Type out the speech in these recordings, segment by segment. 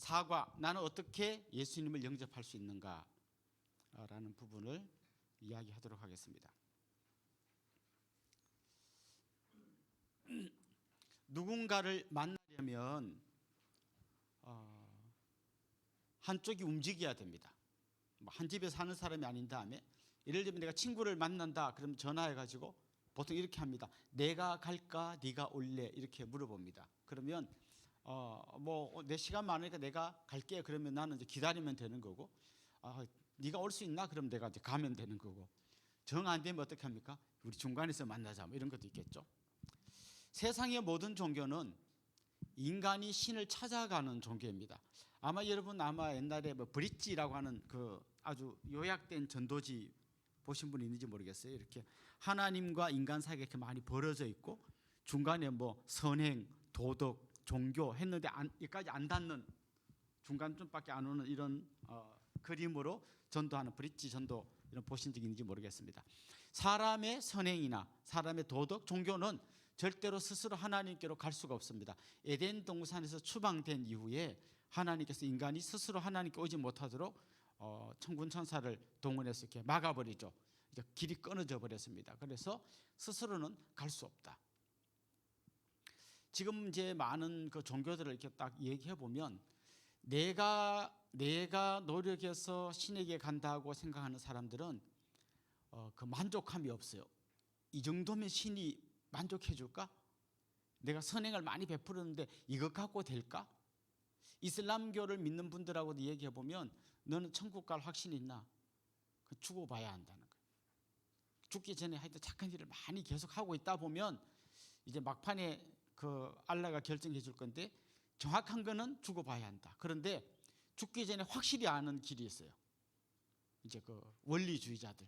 사과, 나는 어떻게 예수님을 영접할 수 있는가라는 부분을 이야기하도록 하겠습니다. 누군가를 만나려면 한쪽이 움직여야 됩니다. 한 집에 사는 사람이 아닌 다음에, 예를 들면 내가 친구를 만난다 그러면 전화해가지고 보통 이렇게 합니다. 내가 갈까 네가 올래 이렇게 물어봅니다. 그러면 내 시간 많으니까 내가 갈게 그러면 나는 이제 기다리면 되는 거고, 네가 올 수 있나 그러면 내가 이제 가면 되는 거고, 정 안 되면 어떻게 합니까? 우리 중간에서 만나자 뭐 이런 것도 있겠죠. 세상의 모든 종교는 인간이 신을 찾아가는 종교입니다. 아마 여러분 옛날에 브릿지라고 하는 그 아주 요약된 전도지 보신 분이 있는지 모르겠어요. 이렇게 하나님과 인간 사이가 이렇게 많이 벌어져 있고 중간에 선행, 도덕, 종교 했는데 여기까지 안 닿는 중간쯤밖에 안 오는 이런 그림으로 전도하는 브릿지 전도 이런 보신 적이 있는지 모르겠습니다. 사람의 선행이나 사람의 도덕, 종교는 절대로 스스로 하나님께로 갈 수가 없습니다. 에덴 동산에서 추방된 이후에 하나님께서 인간이 스스로 하나님께 오지 못하도록 천군 천사를 동원해서 이렇게 막아버리죠. 이제 길이 끊어져 버렸습니다. 그래서 스스로는 갈 수 없다. 지금 이제 많은 그 종교들을 이렇게 딱 얘기해 보면 내가 노력해서 신에게 간다고 생각하는 사람들은 그 만족함이 없어요. 이 정도면 신이 만족해 줄까? 내가 선행을 많이 베풀었는데 이것 갖고 될까? 이슬람교를 믿는 분들하고도 얘기해 보면 너는 천국 갈 확신이 있나? 죽어 봐야 한다는 거예요. 죽기 전에 하여튼 착한 일을 많이 계속 하고 있다 보면 이제 막판에 그 알라가 결정해 줄 건데, 정확한 거는 죽어 봐야 한다. 그런데 죽기 전에 확실히 아는 길이 있어요. 이제 그 원리주의자들.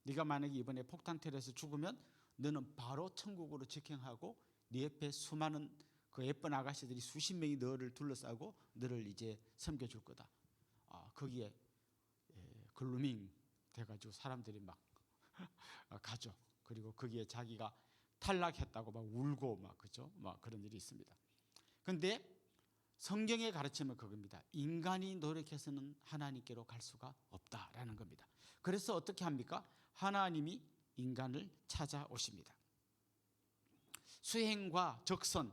네가 만약에 이번에 폭탄 테러에서 죽으면 너는 바로 천국으로 직행하고 네 옆에 수많은 그 예쁜 아가씨들이 수십 명이 너를 둘러싸고 너를 이제 섬겨줄 거다. 거기에 글루밍 돼가지고 사람들이 막 가죠. 그리고 거기에 자기가 탈락했다고 막 울고 막 그죠? 막 그런 일이 있습니다. 그런데 성경의 가르침은 그겁니다. 인간이 노력해서는 하나님께로 갈 수가 없다라는 겁니다. 그래서 어떻게 합니까? 하나님이 인간을 찾아오십니다. 수행과 적선,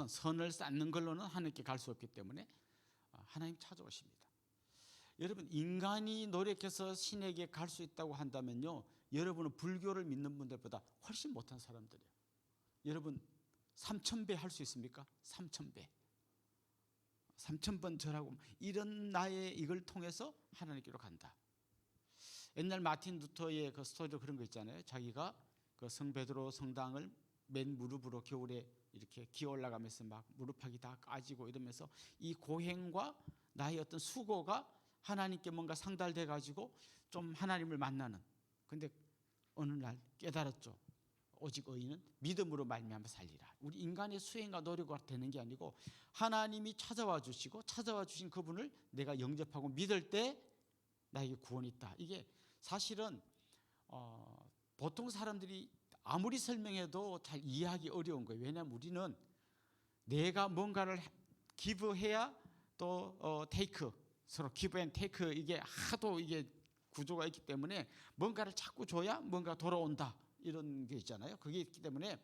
선을 쌓는 걸로는 하나님께 갈 수 없기 때문에 하나님 찾아오십니다. 여러분, 인간이 노력해서 신에게 갈 수 있다고 한다면요, 여러분은 불교를 믿는 분들보다 훨씬 못한 사람들이에요. 여러분 3000배 할 수 있습니까? 3000배. 3000번 절하고 이런 나의 이걸 통해서 하나님께로 간다. 옛날 마틴 루터의 그 스토리로 그런 거 있잖아요. 자기가 그 성 베드로 성당을 맨 무릎으로 겨울에 이렇게 기어 올라가면서 막 무릎팍이 다 까지고 이러면서 이 고행과 나의 어떤 수고가 하나님께 뭔가 상달돼 가지고 좀 하나님을 만나는. 근데 어느 날 깨달았죠. 오직 의인은 믿음으로 말미암아 살리라. 우리 인간의 수행과 노력으로 되는 게 아니고 하나님이 찾아와 주시고 찾아와 주신 그분을 내가 영접하고 믿을 때 나에게 구원이 있다. 이게 사실은 보통 사람들이 아무리 설명해도 잘 이해하기 어려운 거예요. 왜냐하면 우리는 내가 뭔가를 기브해야 또 테이크, 서로 기브 앤 테이크, 이게 하도 이게 구조가 있기 때문에 뭔가를 자꾸 줘야 뭔가 돌아온다 이런 게 있잖아요. 그게 있기 때문에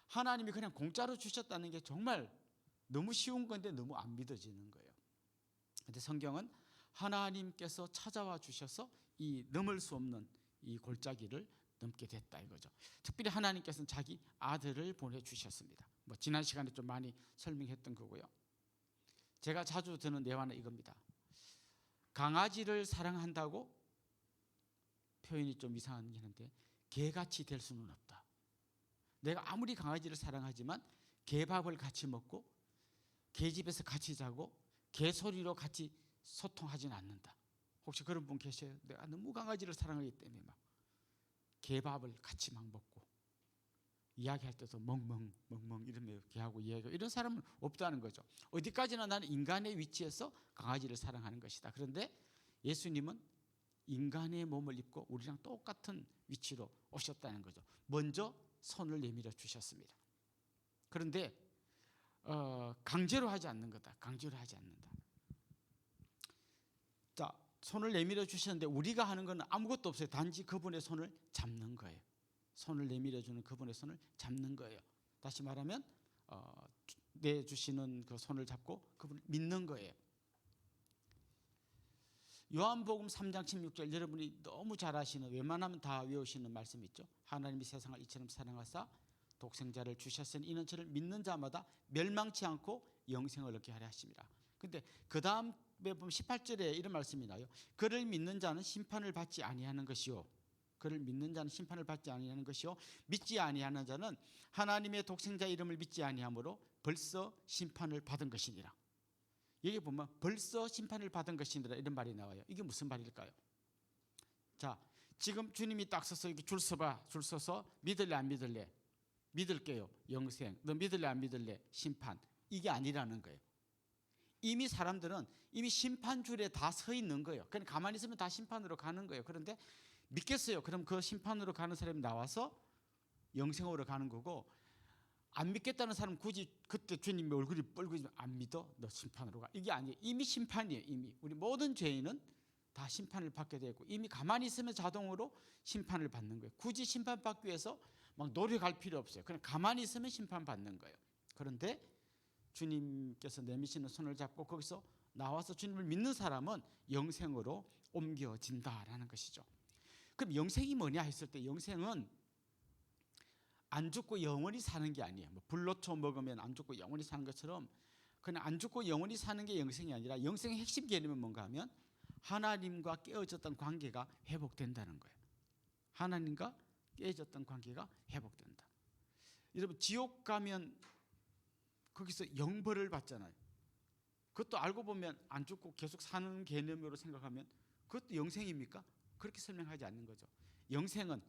하나님이 그냥 공짜로 주셨다는 게 정말 너무 쉬운 건데 너무 안 믿어지는 거예요. 그런데 성경은 하나님께서 찾아와 주셔서 이 넘을 수 없는 이 골짜기를 넘게 됐다 이거죠. 특별히 하나님께서는 자기 아들을 보내주셨습니다. 지난 시간에 좀 많이 설명했던 거고요. 제가 자주 드는 예화는 이겁니다. 강아지를 사랑한다고 표현이 좀 이상한 게 있는데 개같이 될 수는 없다. 내가 아무리 강아지를 사랑하지만 개밥을 같이 먹고 개집에서 같이 자고 개소리로 같이 소통하지는 않는다. 혹시 그런 분 계세요? 내가 너무 강아지를 사랑하기 때문에 막 개밥을 같이 막 먹고 이야기할 때도 멍멍 이러며 개하고 이야기하고 이런 사람은 없다는 거죠. 어디까지나 나는 인간의 위치에서 강아지를 사랑하는 것이다. 그런데 예수님은 인간의 몸을 입고 우리랑 똑같은 위치로 오셨다는 거죠. 먼저 손을 내밀어 주셨습니다. 그런데 강제로 하지 않는 거다. 강제로 하지 않는다. 자, 손을 내밀어 주셨는데 우리가 하는 건 아무것도 없어요. 단지 그분의 손을 잡는 거예요. 손을 내밀어 주는 그분의 손을 잡는 거예요. 다시 말하면 내주시는 그 손을 잡고 그분을 믿는 거예요. 요한복음 3장 16절 여러분이 너무 잘 아시는, 웬만하면 다 외우시는 말씀 있죠. 하나님이 세상을 이처럼 사랑하사 독생자를 주셨으니 이는 저를 믿는 자마다 멸망치 않고 영생을 얻게 하려 하심이라. 근데 그 다음에 보면 18절에 이런 말씀이 나요. 그를 믿는 자는 심판을 받지 아니하는 것이요. 그를 믿는 자는 심판을 받지 아니하는 것이요. 믿지 아니하는 자는 하나님의 독생자 이름을 믿지 아니하므로 벌써 심판을 받은 것이니라. 여기 보면 벌써 심판을 받은 것이니라 이런 말이 나와요. 이게 무슨 말일까요? 자, 지금 주님이 딱 서서 이렇게 줄 서서 믿을래 안 믿을래? 믿을게요. 영생. 너 믿을래 안 믿을래? 심판. 이게 아니라는 거예요. 이미 사람들은 이미 심판줄에 다 서 있는 거예요. 그냥 가만히 있으면 다 심판으로 가는 거예요. 그런데 믿겠어요. 그럼 그 심판으로 가는 사람이 나와서 영생으로 가는 거고, 안 믿겠다는 사람 굳이 그때 주님의 얼굴이 뻘겋으면 안 믿어? 너 심판으로 가. 이게 아니에요. 이미 심판이에요. 이미 우리 모든 죄인은 다 심판을 받게 되고 이미 가만히 있으면 자동으로 심판을 받는 거예요. 굳이 심판받기 위해서 막 노력할 필요 없어요. 그냥 가만히 있으면 심판받는 거예요. 그런데 주님께서 내미시는 손을 잡고 거기서 나와서 주님을 믿는 사람은 영생으로 옮겨진다라는 것이죠. 그럼 영생이 뭐냐 했을 때, 영생은 안 죽고 영원히 사는 게 아니에요. 뭐 불로초 먹으면 안 죽고 영원히 사는 것처럼 그냥 안 죽고 영원히 사는 게 영생이 아니라, 영생의 핵심 개념은 뭔가 하면 하나님과 깨어졌던 관계가 회복된다는 거예요. 하나님과 깨어졌던 관계가 회복된다. 여러분, 지옥 가면 거기서 영벌을 받잖아요. 그것도 알고 보면 안 죽고 계속 사는 개념으로 생각하면 그것도 영생입니까? 그렇게 설명하지 않는 거죠. 영생은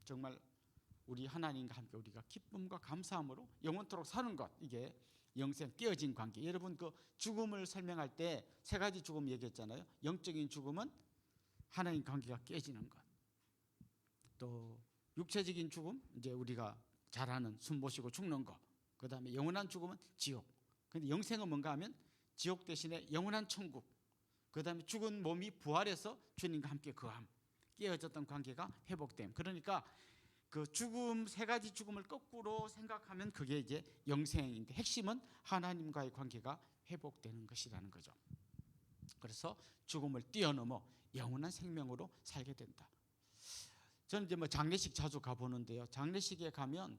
정말 우리 하나님과 함께 우리가 기쁨과 감사함으로 영원토록 사는 것, 이게 영생, 깨어진 관계. 여러분, 그 죽음을 설명할 때 세 가지 죽음 얘기했잖아요. 영적인 죽음은 하나님 관계가 깨지는 것. 또 육체적인 죽음, 이제 우리가 잘 아는 숨 못 쉬고 죽는 것. 그 다음에 영원한 죽음은 지옥. 근데 영생은 뭔가 하면 지옥 대신에 영원한 천국. 그 다음에 죽은 몸이 부활해서 주님과 함께 거함. 깨어졌던 관계가 회복됨. 그러니까 그 죽음, 세 가지 죽음을 거꾸로 생각하면 그게 이제 영생인데, 핵심은 하나님과의 관계가 회복되는 것이라는 거죠. 그래서 죽음을 뛰어넘어 영원한 생명으로 살게 된다. 저는 이제 뭐 장례식 자주 가보는데요. 장례식에 가면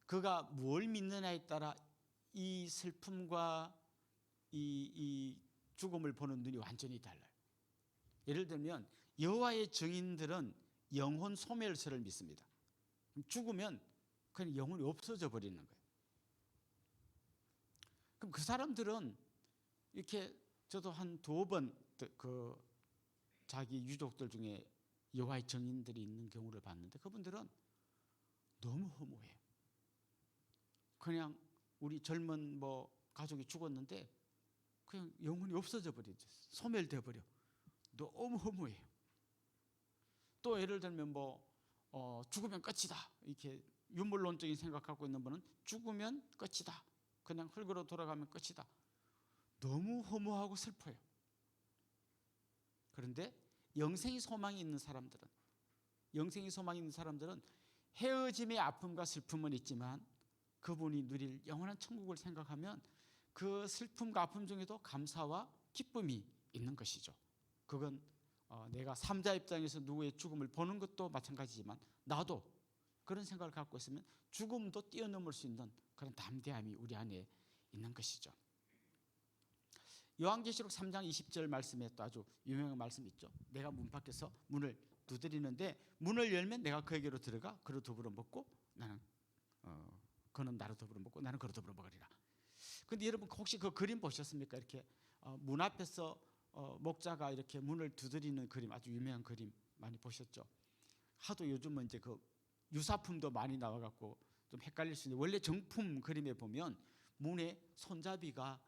그가 뭘 믿느냐에 따라 이 슬픔과 이 죽음을 보는 눈이 완전히 달라요. 예를 들면 여호와의 증인들은 영혼 소멸설을 믿습니다. 죽으면 그냥 영혼이 없어져 버리는 거예요. 그럼 그 사람들은 이렇게, 저도 한 2번 그 자기 유족들 중에 여호와의 증인들이 있는 경우를 봤는데, 그분들은 너무 허무해요. 그냥 우리 젊은 뭐 가족이 죽었는데 그냥 영혼이 없어져 버리죠. 소멸돼 버려. 너무 허무해요. 또 예를 들면 뭐 죽으면 끝이다, 이렇게 유물론적인 생각하고 있는 분은 죽으면 끝이다, 그냥 흙으로 돌아가면 끝이다. 너무 허무하고 슬퍼요. 그런데 영생이 소망이 있는 사람들은 헤어짐의 아픔과 슬픔은 있지만 그분이 누릴 영원한 천국을 생각하면 그 슬픔과 아픔 중에도 감사와 기쁨이 있는 것이죠. 그건 내가 삼자 입장에서 누구의 죽음을 보는 것도 마찬가지지만 나도 그런 생각을 갖고 있으면 죽음도 뛰어넘을 수 있는 그런 담대함이 우리 안에 있는 것이죠. 요한계시록 3장 20절 말씀에 또 아주 유명한 말씀이 있죠. 내가 문 밖에서 문을 두드리는데 문을 열면 내가 그에게로 들어가 그로 더불어 먹고 나는 그는 나로 더불어 먹고 나는 그로 더불어 먹으리라. 근데 여러분 혹시 그 그림 보셨습니까? 이렇게 문 앞에서 목자가 이렇게 문을 두드리는 그림, 아주 유명한 그림 많이 보셨죠? 하도 요즘은 이제 그 유사품도 많이 나와갖고 좀 헷갈릴 수 있는데, 원래 정품 그림에 보면 문에 손잡이가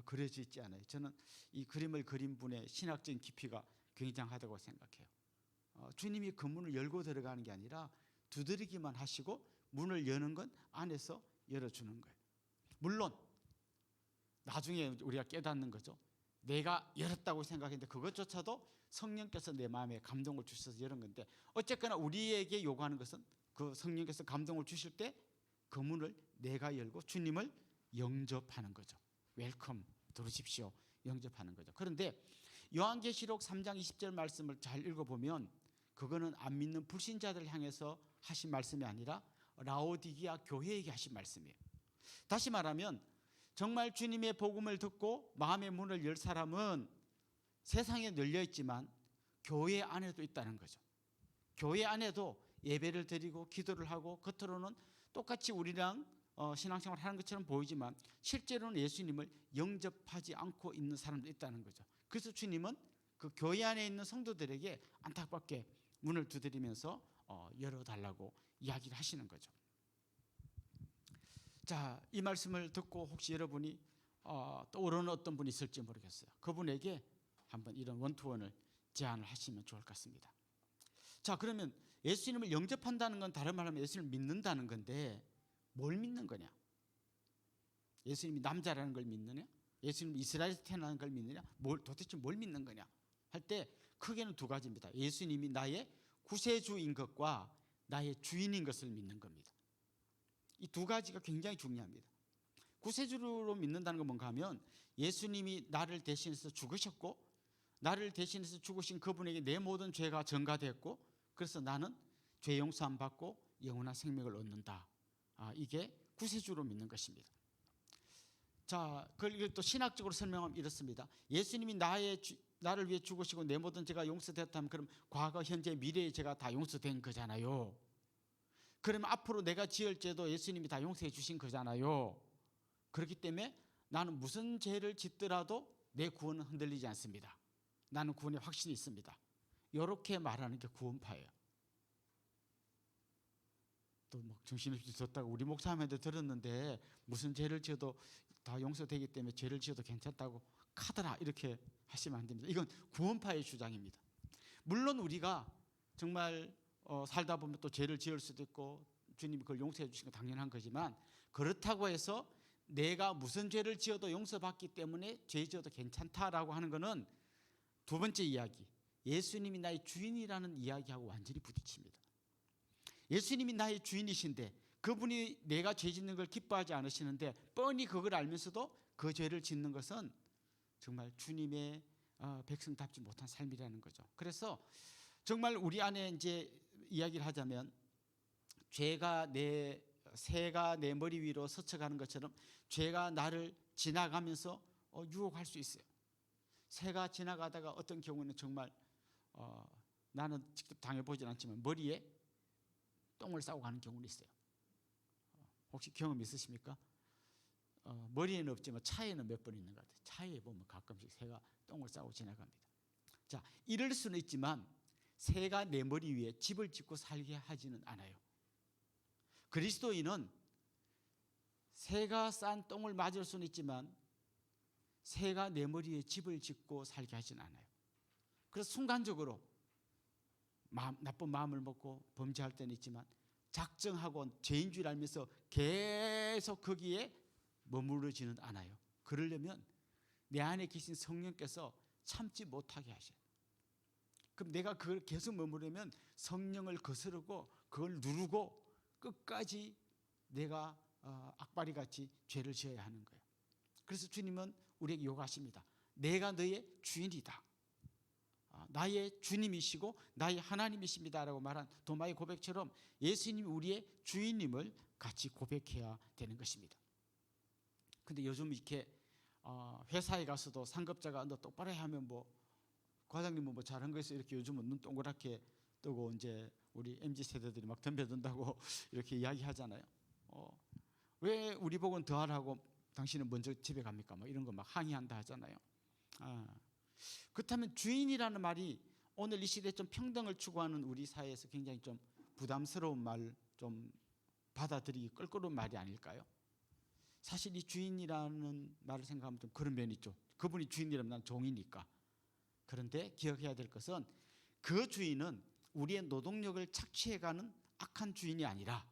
그려져 있지 않아요. 저는 이 그림을 그린 분의 신학적인 깊이가 굉장하다고 생각해요. 주님이 그 문을 열고 들어가는 게 아니라 두드리기만 하시고 문을 여는 건 안에서 열어주는 거예요. 물론 나중에 우리가 깨닫는 거죠. 내가 열었다고 생각했는데 그것조차도 성령께서 내 마음에 감동을 주셔서 열은 건데, 어쨌거나 우리에게 요구하는 것은 그 성령께서 감동을 주실 때 그 문을 내가 열고 주님을 영접하는 거죠. 웰컴, 들어오십시오, 영접하는 거죠. 그런데 요한계시록 3장 20절 말씀을 잘 읽어보면 그거는 안 믿는 불신자들 향해서 하신 말씀이 아니라 라오디게아 교회에게 하신 말씀이에요. 다시 말하면 정말 주님의 복음을 듣고 마음의 문을 열 사람은 세상에 널려 있지만 교회 안에도 있다는 거죠. 교회 안에도 예배를 드리고 기도를 하고 겉으로는 똑같이 우리랑 신앙생활을 하는 것처럼 보이지만 실제로는 예수님을 영접하지 않고 있는 사람도 있다는 거죠. 그래서 주님은 그 교회 안에 있는 성도들에게 안타깝게 문을 두드리면서 열어달라고 이야기를 하시는 거죠. 자, 이 말씀을 듣고 혹시 여러분이 떠오르는 어떤 분이 있을지 모르겠어요. 그분에게 한번 이런 원투원을 제안을 하시면 좋을 것 같습니다. 자, 그러면 예수님을 영접한다는 건 다른 말로 하면 예수님을 믿는다는 건데 뭘 믿는 거냐? 예수님이 남자라는 걸 믿느냐? 예수님이 이스라엘에서 태어난 걸 믿느냐? 도대체 뭘 믿는 거냐? 할 때 크게는 두 가지입니다. 예수님이 나의 구세주인 것과 나의 주인인 것을 믿는 겁니다. 이 두 가지가 굉장히 중요합니다. 구세주로 믿는다는 건 뭔가 하면 예수님이 나를 대신해서 죽으셨고 나를 대신해서 죽으신 그분에게 내 모든 죄가 전가됐고 그래서 나는 죄 용서함 받고 영원한 생명을 얻는다. 이게 구세주로 믿는 것입니다. 자, 그걸 또 신학적으로 설명하면 이렇습니다. 예수님이 나를 위해 죽으시고 내 모든 죄가 용서됐다면 그럼 과거, 현재, 미래의 죄가 다 용서된 거잖아요. 그러면 앞으로 내가 지을 죄도 예수님이 다 용서해 주신 거잖아요. 그렇기 때문에 나는 무슨 죄를 짓더라도 내 구원은 흔들리지 않습니다. 나는 구원에 확신이 있습니다. 이렇게 말하는 게 구원파예요. 또 막 정신없이 듣다가 우리 목사님한테 들었는데 무슨 죄를 지어도 다 용서되기 때문에 죄를 지어도 괜찮다고 카더라 이렇게 하시면 안 됩니다. 이건 구원파의 주장입니다. 물론 우리가 정말 살다 보면 또 죄를 지을 수도 있고 주님이 그걸 용서해 주신 건 당연한 거지만 그렇다고 해서 내가 무슨 죄를 지어도 용서받기 때문에 죄 지어도 괜찮다라고 하는 것은 두 번째 이야기, 예수님이 나의 주인이라는 이야기하고 완전히 부딪힙니다. 예수님이 나의 주인이신데 그분이 내가 죄 짓는 걸 기뻐하지 않으시는데 뻔히 그걸 알면서도 그 죄를 짓는 것은 정말 주님의 백성답지 못한 삶이라는 거죠. 그래서 정말 우리 안에 이제 이야기를 하자면 새가 내 머리 위로 스쳐가는 것처럼 죄가 나를 지나가면서 유혹할 수 있어요. 새가 지나가다가 어떤 경우는 정말 나는 직접 당해보진 않지만 머리에 똥을 싸고 가는 경우는 있어요. 혹시 경험 있으십니까? 머리에는 없지만 차에는 몇 번 있는 것 같아요. 차에 보면 가끔씩 새가 똥을 싸고 지나갑니다. 자, 이럴 수는 있지만 새가 내 머리 위에 집을 짓고 살게 하지는 않아요. 그리스도인은 새가 싼 똥을 맞을 수는 있지만 새가 내 머리에 집을 짓고 살게 하지는 않아요. 그래서 순간적으로 나쁜 마음을 먹고 범죄할 때는 있지만 작정하고 죄인 줄 알면서 계속 거기에 머무르지는 않아요. 그러려면 내 안에 계신 성령께서 참지 못하게 하셔요. 그럼 내가 그걸 계속 머무르면 성령을 거스르고 그걸 누르고 끝까지 내가 악바리 같이 죄를 지어야 하는 거예요. 그래서 주님은 우리에게 요구하십니다. 내가 너의 주인이다. 나의 주님이시고 나의 하나님이십니다라고 말한 도마의 고백처럼 예수님이 우리의 주인님을 같이 고백해야 되는 것입니다. 근데 요즘 이렇게 회사에 가서도 상급자가 너 똑바로 해야 하면 뭐 과장님은 뭐 잘한 거에서 이렇게 요즘은 눈 동그랗게 뜨고 이제 우리 MZ 세대들이 막 덤벼든다고 이렇게 이야기하잖아요. 왜 우리 복은 더하라고 당신은 먼저 집에 갑니까? 뭐 이런 거 막 항의한다 하잖아요. 그렇다면 주인이라는 말이 오늘 이 시대에 좀 평등을 추구하는 우리 사회에서 굉장히 좀 부담스러운 말, 좀 받아들이기 껄끄러운 말이 아닐까요? 사실 이 주인이라는 말을 생각하면 좀 그런 면이 있죠. 그분이 주인이라면 난 종이니까. 그런데 기억해야 될 것은 그 주인은 우리의 노동력을 착취해가는 악한 주인이 아니라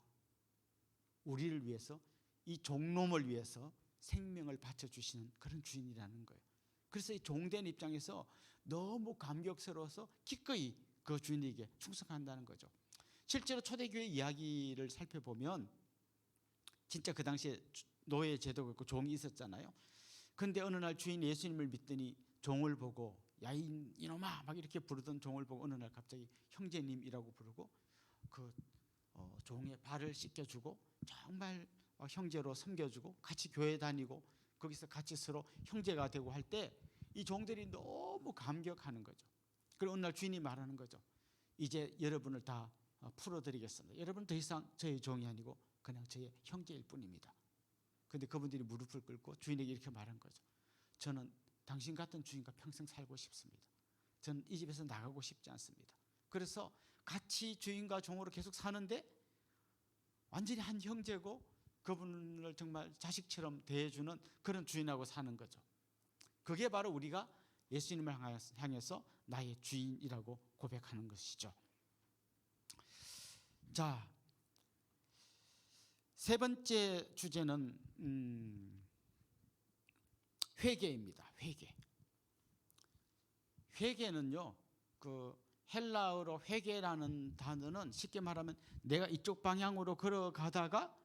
우리를 위해서 이 종놈을 위해서 생명을 바쳐주시는 그런 주인이라는 거예요. 그래서 이 종된 입장에서 너무 감격스러워서 기꺼이 그 주인에게 충성한다는 거죠. 실제로 초대교회 이야기를 살펴보면 진짜 그 당시에 노예 제도가 있고 종이 있었잖아요. 그런데 어느 날 주인 예수님을 믿더니 종을 보고 야 이놈아 막 이렇게 부르던 종을 보고 어느 날 갑자기 형제님이라고 부르고 그 종의 발을 씻겨주고 정말 형제로 섬겨주고 같이 교회 다니고 거기서 같이 서로 형제가 되고 할 때 이 종들이 너무 감격하는 거죠. 그리고 어느 날 주인이 말하는 거죠. 이제 여러분을 다 풀어드리겠습니다. 여러분 더 이상 저의 종이 아니고 그냥 저의 형제일 뿐입니다. 그런데 그분들이 무릎을 꿇고 주인에게 이렇게 말한 거죠. 저는 당신 같은 주인과 평생 살고 싶습니다. 저는 이 집에서 나가고 싶지 않습니다. 그래서 같이 주인과 종으로 계속 사는데 완전히 한 형제고 그분을 정말 자식처럼 대해주는 그런 주인하고 사는 거죠. 그게 바로 우리가 예수님을 향해서 나의 주인이라고 고백하는 것이죠. 자, 세 번째 주제는 회개입니다. 회개는요, 그 헬라어로 회개라는 단어는 쉽게 말하면 내가 이쪽 방향으로 걸어가다가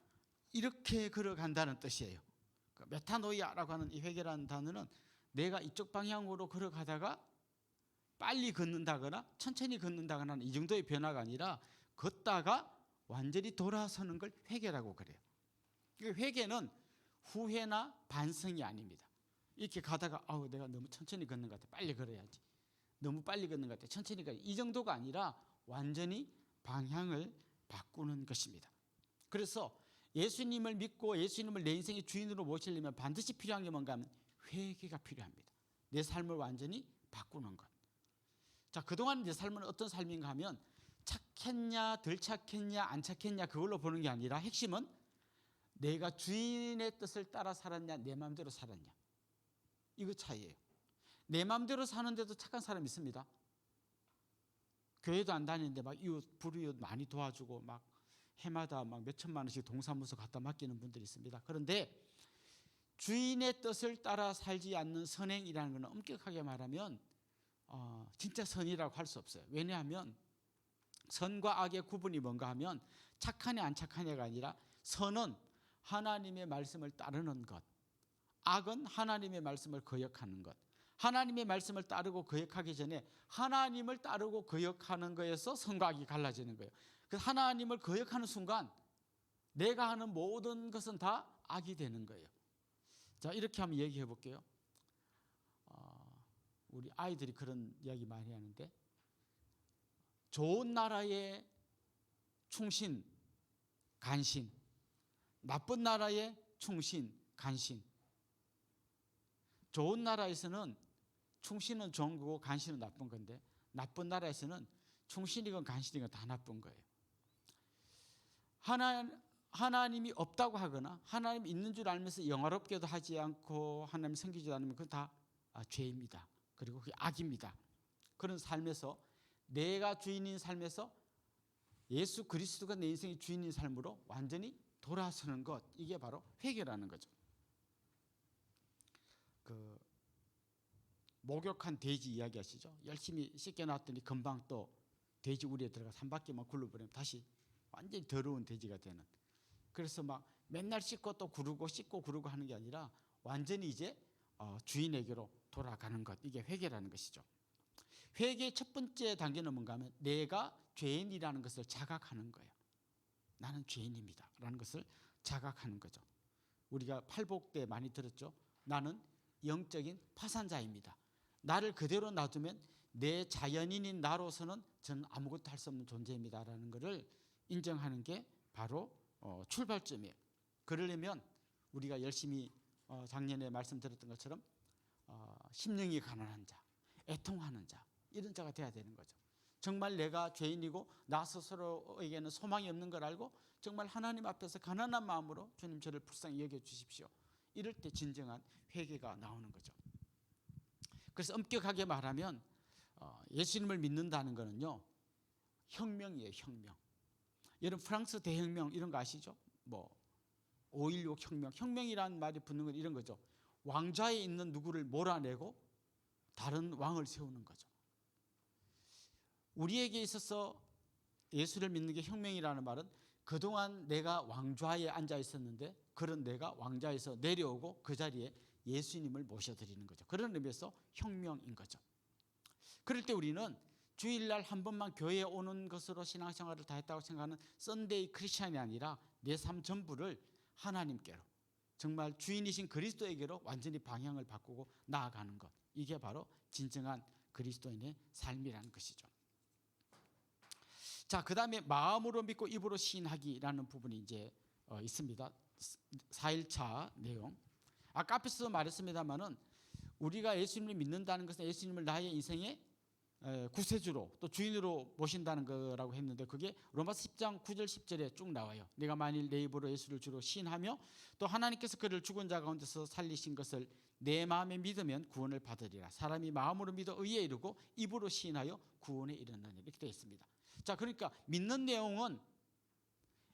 이렇게 걸어간다는 뜻이에요. 메타노이아라고 하는 이 회개라는 단어는 내가 이쪽 방향으로 걸어가다가 빨리 걷는다거나 천천히 걷는다거나 이 정도의 변화가 아니라 걷다가 완전히 돌아서는 걸 회개라고 그래요. 회개는 후회나 반성이 아닙니다. 이렇게 가다가 내가 너무 천천히 걷는 것 같아. 빨리 걸어야지. 너무 빨리 걷는 것 같아. 천천히 가야지. 이 정도가 아니라 완전히 방향을 바꾸는 것입니다. 그래서 예수님을 믿고 예수님을 내 인생의 주인으로 모시려면 반드시 필요한 게 뭔가 하면 회개가 필요합니다. 내 삶을 완전히 바꾸는 것. 자, 그동안 내 삶은 어떤 삶인가 하면 착했냐 덜 착했냐 안 착했냐 그걸로 보는 게 아니라 핵심은 내가 주인의 뜻을 따라 살았냐 내 마음대로 살았냐 이거 차이예요. 내 마음대로 사는데도 착한 사람이 있습니다. 교회도 안 다니는데 막 이웃 불이웃 많이 도와주고 막 해마다 막 몇천만 원씩 동사무소 갖다 맡기는 분들이 있습니다. 그런데 주인의 뜻을 따라 살지 않는 선행이라는 것은 엄격하게 말하면 진짜 선이라고 할 수 없어요. 왜냐하면 선과 악의 구분이 뭔가 하면 착하냐 안 착하냐가 아니라 선은 하나님의 말씀을 따르는 것, 악은 하나님의 말씀을 거역하는 것. 하나님의 말씀을 따르고 거역하기 전에 하나님을 따르고 거역하는 거에서 선과 악이 갈라지는 거예요. 그래서 하나님을 거역하는 순간 내가 하는 모든 것은 다 악이 되는 거예요. 자, 이렇게 한번 얘기해 볼게요. 우리 아이들이 그런 이야기 많이 하는데 좋은 나라의 충신, 간신, 나쁜 나라의 충신, 간신. 좋은 나라에서는 충신은 좋은 거고 간신은 나쁜 건데 나쁜 나라에서는 충신이건 간신이건 다 나쁜 거예요. 하나님이 없다고 하거나 하나님 있는 줄 알면서 영화롭게도 하지 않고 하나님 섬기지도 않으면 그건 다 죄입니다. 그리고 그게 악입니다. 그런 삶에서 내가 주인인 삶에서 예수 그리스도가 내 인생의 주인인 삶으로 완전히 돌아서는 것, 이게 바로 회개라는 거죠. 그 목욕한 돼지 이야기 아시죠? 열심히 씻겨놨더니 금방 또 돼지 우리에 들어가서 한 바퀴만 굴러버리면 다시 완전히 더러운 돼지가 되는. 그래서 막 맨날 씻고 또 구르고 씻고 구르고 하는 게 아니라 완전히 이제 주인에게로 돌아가는 것, 이게 회개라는 것이죠. 회개의 첫 번째 단계는 뭔가 하면 내가 죄인이라는 것을 자각하는 거예요. 나는 죄인입니다 라는 것을 자각하는 거죠. 우리가 팔복 때 많이 들었죠. 나는 영적인 파산자입니다. 나를 그대로 놔두면 내 자연인인 나로서는 저는 아무것도 할 수 없는 존재입니다 라는 것을 인정하는 게 바로 출발점이에요. 그러려면 우리가 열심히 작년에 말씀드렸던 것처럼 심령이 가난한 자, 애통하는 자, 이런 자가 돼야 되는 거죠. 정말 내가 죄인이고 나 스스로에게는 소망이 없는 걸 알고 정말 하나님 앞에서 가난한 마음으로 주님 저를 불쌍히 여겨주십시오. 이럴 때 진정한 회개가 나오는 거죠. 그래서 엄격하게 말하면 예수님을 믿는다는 거는요, 혁명이에요. 혁명. 여러분 프랑스 대혁명 이런 거 아시죠? 뭐 5.16 혁명이라는 말이 붙는 건 이런 거죠. 왕좌에 있는 누구를 몰아내고 다른 왕을 세우는 거죠. 우리에게 있어서 예수를 믿는 게 혁명이라는 말은 그동안 내가 왕좌에 앉아 있었는데 그런 내가 왕좌에서 내려오고 그 자리에 예수님을 모셔드리는 거죠. 그런 의미에서 혁명인 거죠. 그럴 때 우리는 주일날 한 번만 교회에 오는 것으로 신앙생활을 다 했다고 생각하는 썬데이 크리스찬이 아니라 내 삶 전부를 하나님께로, 정말 주인이신 그리스도에게로 완전히 방향을 바꾸고 나아가는 것, 이게 바로 진정한 그리스도인의 삶이라는 것이죠. 자, 그 다음에 마음으로 믿고 입으로 시인하기라는 부분이 이제 있습니다. 4일차 내용. 아까 앞에서도 말했습니다만은 우리가 예수님을 믿는다는 것은 예수님을 나의 인생의 구세주로 또 주인으로 모신다는 거라고 했는데, 그게 로마서 10장 9절 10절에 쭉 나와요. 내가 만일 내 입으로 예수를 주로 시인하며 또 하나님께서 그를 죽은 자 가운데서 살리신 것을 내 마음에 믿으면 구원을 받으리라. 사람이 마음으로 믿어 의에 이르고 입으로 시인하여 구원에 이르느니라. 이렇게 되어 있습니다. 자, 그러니까 믿는 내용은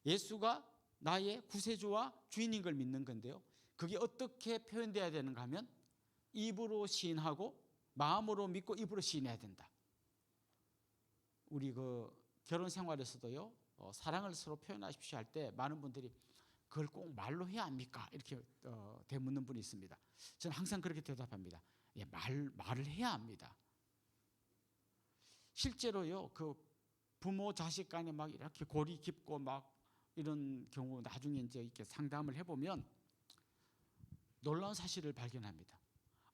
예수가 나의 구세주와 주인인 걸 믿는 건데요. 그게 어떻게 표현돼야 되는가 하면 입으로 시인하고 마음으로 믿고 입으로 시인해야 된다. 우리 그 결혼 생활에서도요, 사랑을 서로 표현하십시오 할 때 많은 분들이 그걸 꼭 말로 해야 합니까? 이렇게 되묻는 분이 있습니다. 저는 항상 그렇게 대답합니다. 예, 말을 해야 합니다. 실제로요, 그 부모 자식 간에 막 이렇게 골이 깊고 막 이런 경우 나중에 이제 이렇게 상담을 해보면 놀라운 사실을 발견합니다.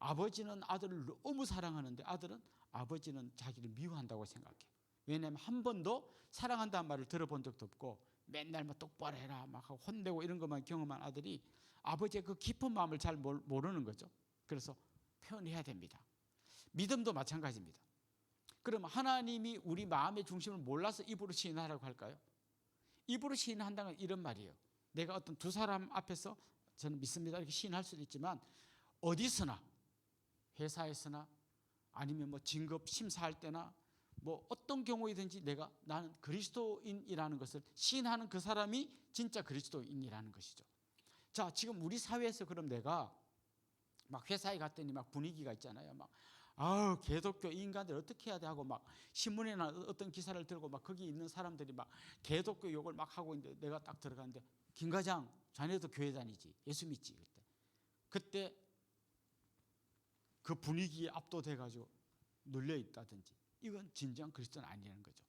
아버지는 아들을 너무 사랑하는데 아들은 아버지는 자기를 미워한다고 생각해요. 왜냐하면 한 번도 사랑한다는 말을 들어본 적도 없고 맨날 막 똑바로 해라 막 하고 혼내고 이런 것만 경험한 아들이 아버지의 그 깊은 마음을 잘 모르는 거죠. 그래서 표현해야 됩니다. 믿음도 마찬가지입니다. 그럼 하나님이 우리 마음의 중심을 몰라서 입으로 시인하라고 할까요? 입으로 시인한다는 건 이런 말이에요. 내가 어떤 두 사람 앞에서 저는 믿습니다 이렇게 시인할 수도 있지만 어디서나, 회사에서나 아니면 뭐 진급 심사할 때나 뭐 어떤 경우이든지 나는 그리스도인이라는 것을 시인하는 그 사람이 진짜 그리스도인이라는 것이죠. 자, 지금 우리 사회에서 그럼 내가 막 회사에 갔더니 막 분위기가 있잖아요. 막 개독교 인간들 어떻게 해야 돼 하고 막 신문이나 어떤 기사를 들고 막 거기 있는 사람들이 막 개독교 욕을 막 하고 있는데 내가 딱 들어가는데 김 과장 자네도 교회 다니지? 예수 믿지? 그때 그 분위기에 압도돼가지고 눌려 있다든지, 이건 진정 그리스도는 아니라는 거죠.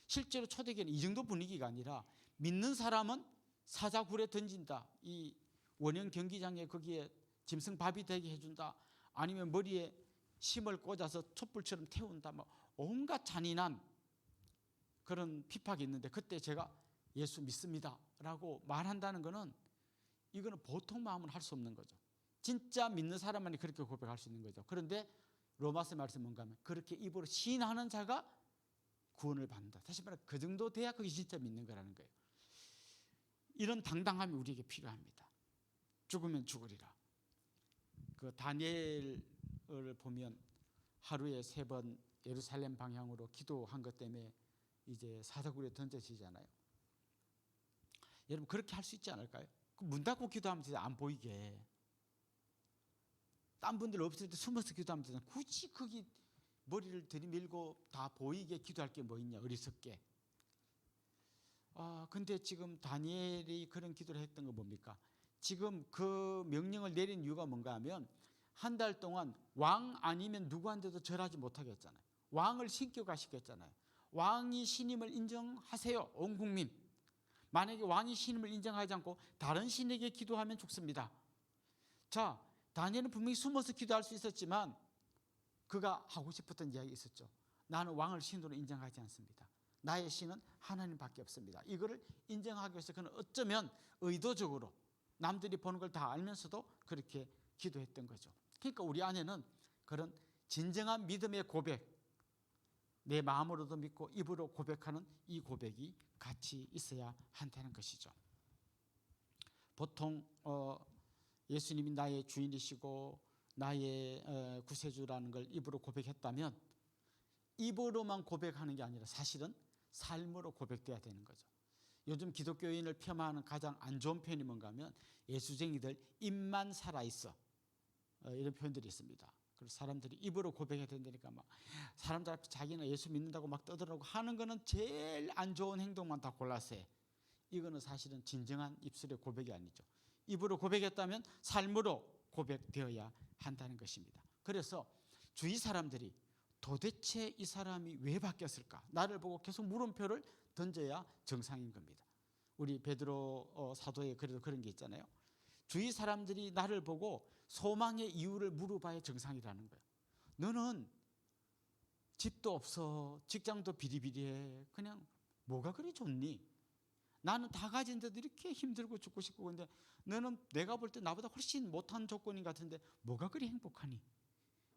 실제로 초대교회는 이 정도 분위기가 아니라 믿는 사람은 사자굴에 던진다, 이 원형 경기장에 거기에 짐승밥이 되게 해준다, 아니면 머리에 심을 꽂아서 촛불처럼 태운다, 뭐 온갖 잔인한 그런 핍박이 있는데 그때 제가 예수 믿습니다 라고 말한다는 것은 이거는 보통 마음은 할 수 없는 거죠. 진짜 믿는 사람만이 그렇게 고백할 수 있는 거죠. 그런데 로마서 말씀 뭔가 하면 그렇게 입으로 시인하는 자가 구원을 받는다. 다시 말해 그 정도 돼야 그게 진짜 믿는 거라는 거예요. 이런 당당함이 우리에게 필요합니다. 죽으면 죽으리라. 그 다니엘을 보면 하루에 3번 예루살렘 방향으로 기도한 것 때문에 이제 사다구리에 던져지잖아요. 여러분 그렇게 할 수 있지 않을까요? 문 닫고 기도하면 진짜 안 보이게. 딴 분들 없을 때 숨어서 기도하면 되잖아요. 굳이 거기 머리를 들이밀고 다 보이게 기도할 게 뭐 있냐, 어리석게. 근데 지금 다니엘이 그런 기도를 했던 거 뭡니까? 지금 그 명령을 내린 이유가 뭔가 하면 한 달 동안 왕 아니면 누구한테도 절하지 못하게 했잖아요. 왕을 신격화시켰잖아요. 왕이 신임을 인정하세요, 온 국민. 만약에 왕이 신임을 인정하지 않고 다른 신에게 기도하면 죽습니다. 자, 다니엘은 분명히 숨어서 기도할 수 있었지만 그가 하고 싶었던 이야기 있었죠. 나는 왕을 신으로 인정하지 않습니다. 나의 신은 하나님밖에 없습니다. 이거를 인정하기 위해서 그는 어쩌면 의도적으로 남들이 보는 걸 다 알면서도 그렇게 기도했던 거죠. 그러니까 우리 안에는 그런 진정한 믿음의 고백, 내 마음으로도 믿고 입으로 고백하는 이 고백이 같이 있어야 한다는 것이죠. 보통 예수님이 나의 주인이시고 나의 구세주라는 걸 입으로 고백했다면 입으로만 고백하는 게 아니라 사실은 삶으로 고백돼야 되는 거죠. 요즘 기독교인을 폄하하는 가장 안 좋은 표현이 뭔가 하면 예수쟁이들 입만 살아있어, 이런 표현들이 있습니다. 그래서 사람들이 입으로 고백해야 된다니까 막 사람들 앞에 자기는 예수 믿는다고 막 떠들라고 하는 거는 제일 안 좋은 행동만 다 골라서 해. 이거는 사실은 진정한 입술의 고백이 아니죠. 입으로 고백했다면 삶으로 고백되어야 한다는 것입니다. 그래서 주위 사람들이 도대체 이 사람이 왜 바뀌었을까? 나를 보고 계속 물음표를 던져야 정상인 겁니다. 우리 베드로 사도에 그래도 그런 게 있잖아요. 주위 사람들이 나를 보고 소망의 이유를 물어봐야 정상이라는 거예요. 너는 집도 없어, 직장도 비리비리해, 그냥 뭐가 그리 좋니? 나는 다 가진데도 이렇게 힘들고 죽고 싶고, 근데 너는 내가 볼 때 나보다 훨씬 못한 조건인 것 같은데 뭐가 그리 행복하니?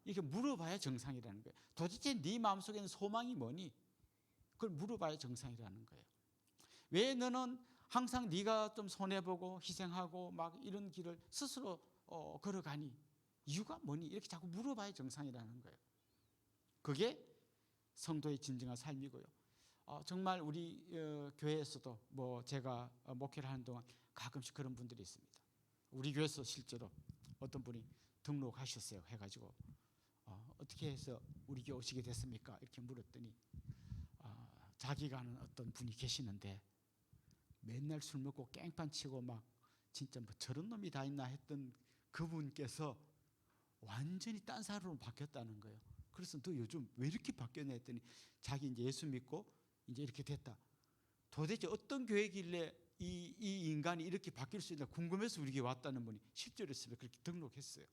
이렇게 물어봐야 정상이라는 거예요. 도대체 네 마음속에는 소망이 뭐니? 그걸 물어봐야 정상이라는 거예요. 왜 너는 항상 네가 좀 손해보고 희생하고 막 이런 길을 스스로 걸어가니? 이유가 뭐니? 이렇게 자꾸 물어봐야 정상이라는 거예요. 그게 성도의 진정한 삶이고요. 정말 우리 교회에서도 뭐 제가 목회를 하는 동안 가끔씩 그런 분들이 있습니다. 우리 교회에서 실제로 어떤 분이 등록하셨어요. 해가지고 어떻게 해서 우리 교회 오시게 됐습니까? 이렇게 물었더니 자기가 아는 어떤 분이 계시는데 맨날 술 먹고 깽판 치고 막 진짜 뭐 저런 놈이 다 있나 했던 그분께서 완전히 딴 사람으로 바뀌었다는 거예요. 그래서 너 요즘 왜 이렇게 바뀌었냐 했더니 자기 이제 예수 믿고 이제 이렇게 됐다. 도대체 어떤 교회길래 이 인간이 이렇게 바뀔 수 있나 궁금해서 우리 교회 왔다는 분이 실제로 있으면 그렇게 등록했어요.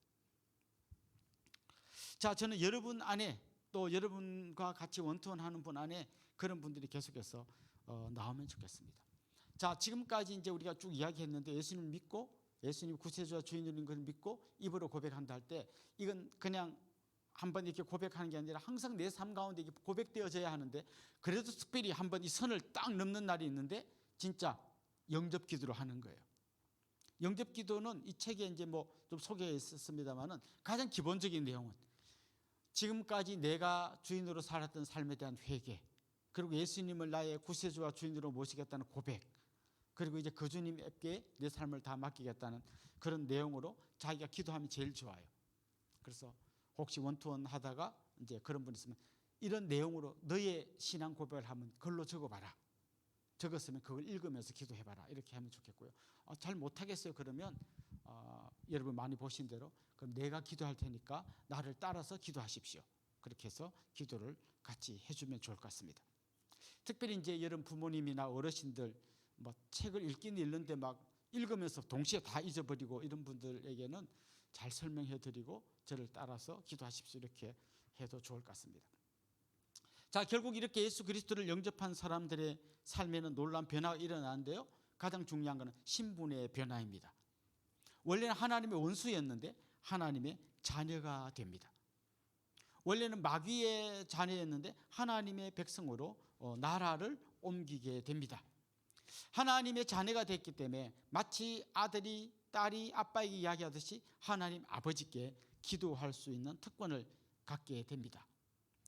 자, 저는 여러분 안에 또 여러분과 같이 원투원하는 분 안에 그런 분들이 계속해서 나오면 좋겠습니다. 자, 지금까지 이제 우리가 쭉 이야기했는데 예수님을 믿고 예수님 구세주와 주인인 것을 믿고 입으로 고백한다 할 때 이건 그냥 한번 이렇게 고백하는 게 아니라 항상 내 삶 가운데 이게 고백되어져야 하는데, 그래도 특별히 한번 이 선을 딱 넘는 날이 있는데 진짜 영접 기도로 하는 거예요. 영접 기도는 이 책에 이제 뭐 좀 소개했습니다만은 가장 기본적인 내용은 지금까지 내가 주인으로 살았던 삶에 대한 회개, 그리고 예수님을 나의 구세주와 주인으로 모시겠다는 고백, 그리고 이제 그 주님께 내 삶을 다 맡기겠다는 그런 내용으로 자기가 기도하면 제일 좋아요. 그래서 혹시 원투원 하다가 이제 그런 분 있으면 이런 내용으로 너의 신앙 고백을 하면 글로 적어봐라. 적었으면 그걸 읽으면서 기도해봐라. 이렇게 하면 좋겠고요. 잘 못하겠어요. 그러면 여러분 많이 보신 대로 그럼 내가 기도할 테니까 나를 따라서 기도하십시오. 그렇게 해서 기도를 같이 해주면 좋을 것 같습니다. 특별히 이제 여러분 부모님이나 어르신들 뭐 책을 읽긴 읽는데 막 읽으면서 동시에 다 잊어버리고 이런 분들에게는 잘 설명해드리고 저를 따라서 기도하십시오. 이렇게 해도 좋을 것 같습니다. 자, 결국 이렇게 예수 그리스도를 영접한 사람들의 삶에는 놀라운 변화가 일어나는데요. 가장 중요한 것은 신분의 변화입니다. 원래는 하나님의 원수였는데 하나님의 자녀가 됩니다. 원래는 마귀의 자녀였는데 하나님의 백성으로 나라를 옮기게 됩니다. 하나님의 자녀가 됐기 때문에 마치 아들이 딸이 아빠에게 이야기하듯이 하나님 아버지께 기도할 수 있는 특권을 갖게 됩니다.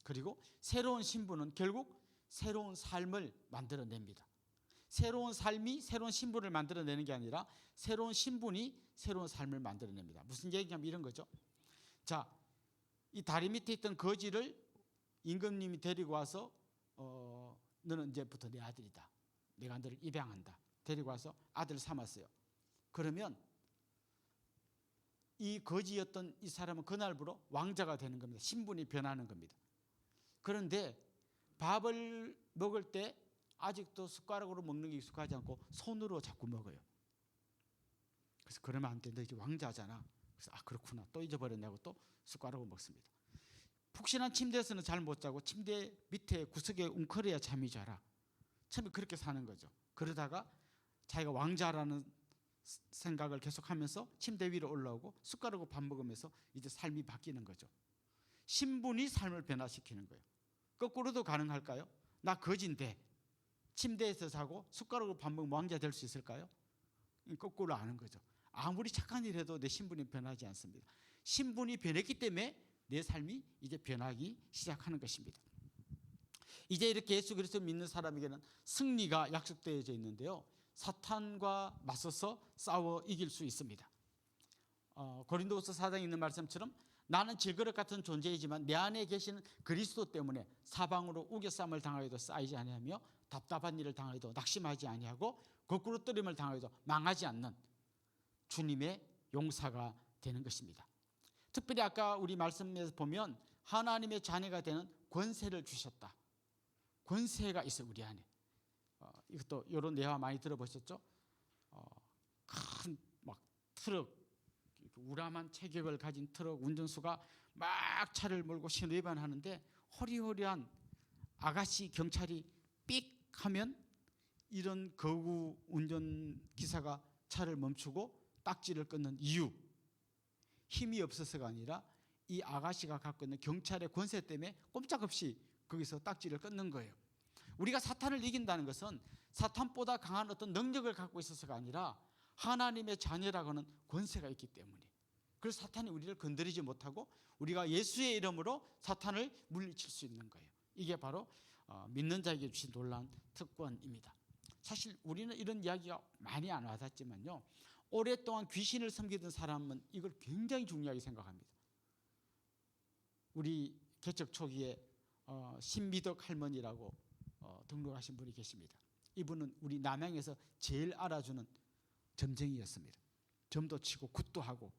그리고 새로운 신분은 결국 새로운 삶을 만들어냅니다. 새로운 삶이 새로운 신분을 만들어내는 게 아니라 새로운 신분이 새로운 삶을 만들어냅니다. 무슨 얘기냐면 이런 거죠. 자, 이 다리 밑에 있던 거지를 임금님이 데리고 와서 너는 이제부터 내 아들이다. 내가 너를 입양한다. 데리고 와서 아들 삼았어요. 그러면 이 거지였던 이 사람은 그날부로 왕자가 되는 겁니다. 신분이 변하는 겁니다. 그런데 밥을 먹을 때 아직도 숟가락으로 먹는 게 익숙하지 않고 손으로 자꾸 먹어요. 그래서 그러면 안 돼. 너 이제 왕자잖아. 그래서 그렇구나. 또 잊어버렸냐고 또 숟가락으로 먹습니다. 푹신한 침대에서는 잘 못 자고 침대 밑에 구석에 웅크려야 잠이 자라. 처음에 그렇게 사는 거죠. 그러다가 자기가 왕자라는 생각을 계속하면서 침대 위로 올라오고 숟가락으로 밥 먹으면서 이제 삶이 바뀌는 거죠. 신분이 삶을 변화시키는 거예요. 거꾸로도 가능할까요? 나 거지인데 침대에서 자고 숟가락으로 밥 먹으면 왕자 될 수 있을까요? 거꾸로 아는 거죠. 아무리 착한 일 해도 내 신분이 변하지 않습니다. 신분이 변했기 때문에 내 삶이 이제 변하기 시작하는 것입니다. 이제 이렇게 예수 그리스도를 믿는 사람에게는 승리가 약속되어져 있는데요. 사탄과 맞서서 싸워 이길 수 있습니다. 고린도후서 4장에 있는 말씀처럼 나는 질그릇 같은 존재이지만 내 안에 계시는 그리스도 때문에 사방으로 우겨쌈을 당하여도 쌓이지 아니하며 답답한 일을 당하여도 낙심하지 아니하고 거꾸로 뜨림을 당하여도 망하지 않는 주님의 용사가 되는 것입니다. 특별히 아까 우리 말씀에서 보면 하나님의 자녀가 되는 권세를 주셨다. 권세가 있어요, 우리 안에. 이것도 이런 내화 많이 들어보셨죠? 큰 막 트럭, 우람한 체격을 가진 트럭 운전수가 막 차를 몰고 신호위반하는데 호리호리한 아가씨 경찰이 삑 하면 이런 거구 운전기사가 차를 멈추고 딱지를 끊는 이유, 힘이 없어서가 아니라 이 아가씨가 갖고 있는 경찰의 권세 때문에 꼼짝없이 거기서 딱지를 끊는 거예요. 우리가 사탄을 이긴다는 것은 사탄보다 강한 어떤 능력을 갖고 있어서가 아니라 하나님의 자녀라고 하는 권세가 있기 때문에, 그래서 사탄이 우리를 건드리지 못하고 우리가 예수의 이름으로 사탄을 물리칠 수 있는 거예요. 이게 바로 믿는 자에게 주신 놀라운 특권입니다. 사실 우리는 이런 이야기가 많이 안 와닿지만요, 오랫동안 귀신을 섬기던 사람은 이걸 굉장히 중요하게 생각합니다. 우리 개척 초기에 신미덕 할머니라고 등록하신 분이 계십니다. 이분은 우리 남양에서 제일 알아주는 점쟁이였습니다. 점도 치고 굿도 하고.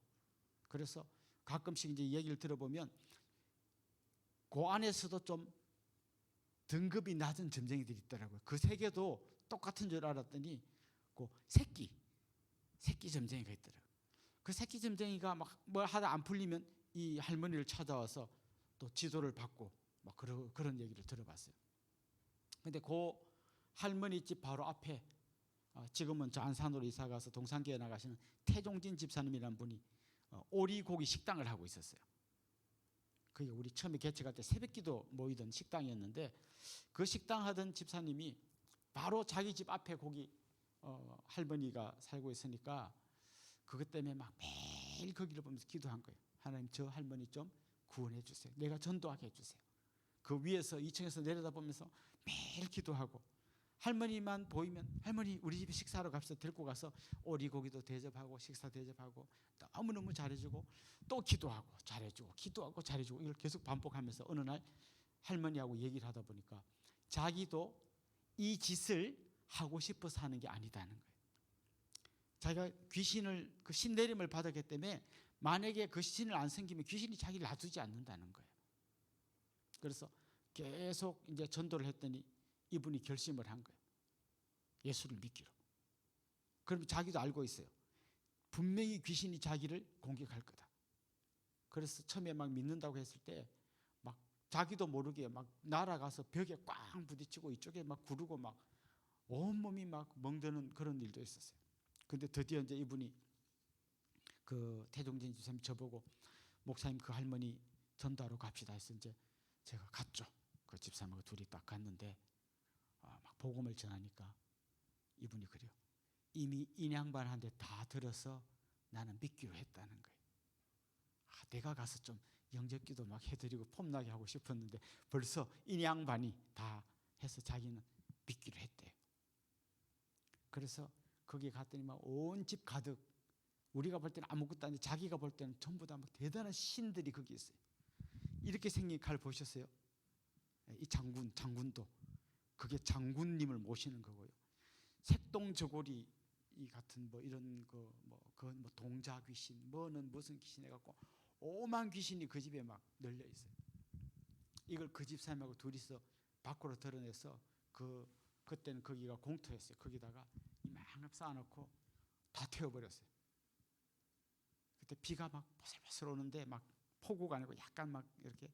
그래서 가끔씩 이제 얘기를 들어보면 그 안에서도 좀 등급이 낮은 점쟁이들이 있더라고요. 그 세계도 똑같은 줄 알았더니 그 새끼 점쟁이가 있더라고요. 그 새끼 점쟁이가 막 뭘 하다 안 풀리면 이 할머니를 찾아와서 또 지도를 받고 막 그런 얘기를 들어봤어요. 근데 그 할머니 집 바로 앞에 지금은 저 안산으로 이사 가서 동산교회 나가시는 태종진 집사님이라는 분이 오리고기 식당을 하고 있었어요. 그게 우리 처음에 개척할 때 새벽기도 모이던 식당이었는데, 그 식당 하던 집사님이 바로 자기 집 앞에 거기 할머니가 살고 있으니까 그것 때문에 막 매일 거기를 보면서 기도한 거예요. 하나님, 저 할머니 좀 구원해 주세요. 내가 전도하게 해주세요. 그 위에서 2층에서 내려다보면서 매일 기도하고, 할머니만 보이면 할머니 우리 집에 식사하러 갑시다 데리고 가서 오리고기도 대접하고 식사 대접하고 너무너무 잘해주고 또 기도하고 잘해주고 기도하고 잘해주고, 이걸 계속 반복하면서 어느 날 할머니하고 얘기를 하다 보니까 자기도 이 짓을 하고 싶어서 하는 게 아니다는 거예요. 자기가 귀신을 그 신내림을 받았기 때문에 만약에 그 신을 안 섬기면 귀신이 자기를 놔두지 않는다는 거예요. 그래서 계속 이제 전도를 했더니 이분이 결심을 한 거예요. 예수를 믿기로. 그럼 자기도 알고 있어요. 분명히 귀신이 자기를 공격할 거다. 그래서 처음에 막 믿는다고 했을 때 막 자기도 모르게 막 날아가서 벽에 꽝 부딪히고 이쪽에 막 구르고 막 온몸이 막 멍드는 그런 일도 있었어요. 근데 드디어 이제 이분이 그 태종진 집사님 저보고 목사님 그 할머니 전도하러 갑시다 해서 이제 제가 갔죠. 그 집사님하고 둘이 딱 갔는데 막 복음을 전하니까 이분이 그래요. 이미 인양반한테 다 들어서 나는 믿기로 했다는 거예요. 내가 가서 좀 영접기도 막 해드리고 폼나게 하고 싶었는데 벌써 인양반이 다 해서 자기는 믿기로 했대요. 그래서 거기 갔더니 막 온 집 가득, 우리가 볼 때는 아무것도 아닌데 자기가 볼 때는 전부 다 막 대단한 신들이 거기 있어요. 이렇게 생긴 칼 보셨어요? 이 장군도 그게 장군님을 모시는 거고요. 색동저고리 이 같은 뭐 이런 거 뭐 동자 귀신 뭐는 무슨 귀신 해갖고 오만 귀신이 그 집에 막 널려 있어요. 이걸 그 집사님하고 둘이서 밖으로 드러내서 그때는 거기가 공터였어요. 거기다가 이만큼 쌓아놓고 다 태워버렸어요. 그때 비가 막 보슬보슬 오는데 막 폭우가 아니고 약간 막 이렇게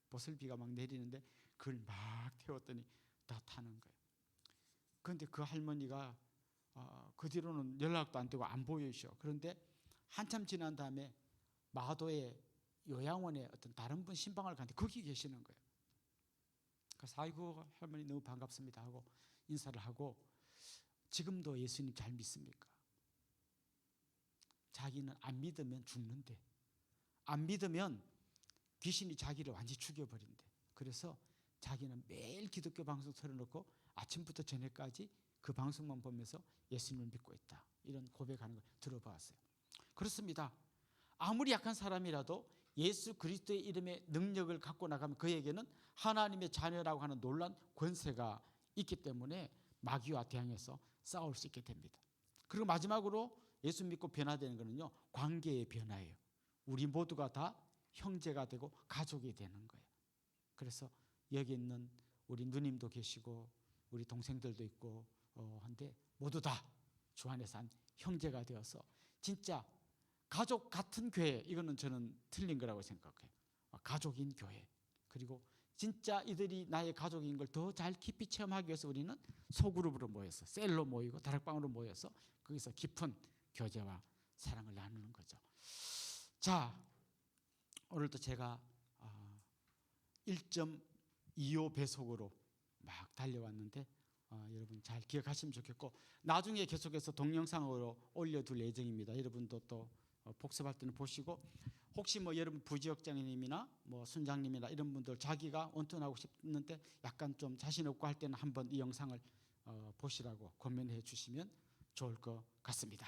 보슬비가 막 내리는데 그걸 막 태웠더니 다 타는 거예요. 그런데 그 할머니가 그 뒤로는 연락도 안 되고 안 보이셔. 그런데 한참 지난 다음에 마도의 요양원에 어떤 다른 분 신방을 갔는데 거기 계시는 거예요. 그래서 아이고 할머니 너무 반갑습니다 하고 인사를 하고, 지금도 예수님 잘 믿습니까? 자기는 안 믿으면 죽는데, 안 믿으면 귀신이 자기를 완전히 죽여버린대. 그래서 자기는 매일 기독교 방송 틀어놓고 아침부터 저녁까지 그 방송만 보면서 예수님을 믿고 있다. 이런 고백하는 걸 들어봤어요. 그렇습니다. 아무리 약한 사람이라도 예수 그리스도의 이름의 능력을 갖고 나가면 그에게는 하나님의 자녀라고 하는 놀라운 권세가 있기 때문에 마귀와 대항해서 싸울 수 있게 됩니다. 그리고 마지막으로 예수 믿고 변화되는 것은요, 관계의 변화예요. 우리 모두가 다 형제가 되고 가족이 되는 거예요. 그래서 여기 있는 우리 누님도 계시고 우리 동생들도 있고 한데 모두 다 주 안에서 한 형제가 되어서 진짜 가족 같은 교회, 이거는 저는 틀린 거라고 생각해요. 가족인 교회. 그리고 진짜 이들이 나의 가족인 걸 더 잘 깊이 체험하기 위해서 우리는 소그룹으로 모여서 셀로 모이고 다락방으로 모여서 거기서 깊은 교제와 사랑을 나누는 거죠. 자, 오늘도 제가 1.25 배속으로 막 달려왔는데 여러분 잘 기억하시면 좋겠고, 나중에 계속해서 동영상으로 올려둘 예정입니다. 여러분도 또 복습할 때는 보시고, 혹시 뭐 여러분 부지역장님이나 뭐 순장님이나 이런 분들 자기가 원턴하고 싶는데 약간 좀 자신 없고 할 때는 한번 이 영상을 보시라고 권면해 주시면 좋을 것 같습니다.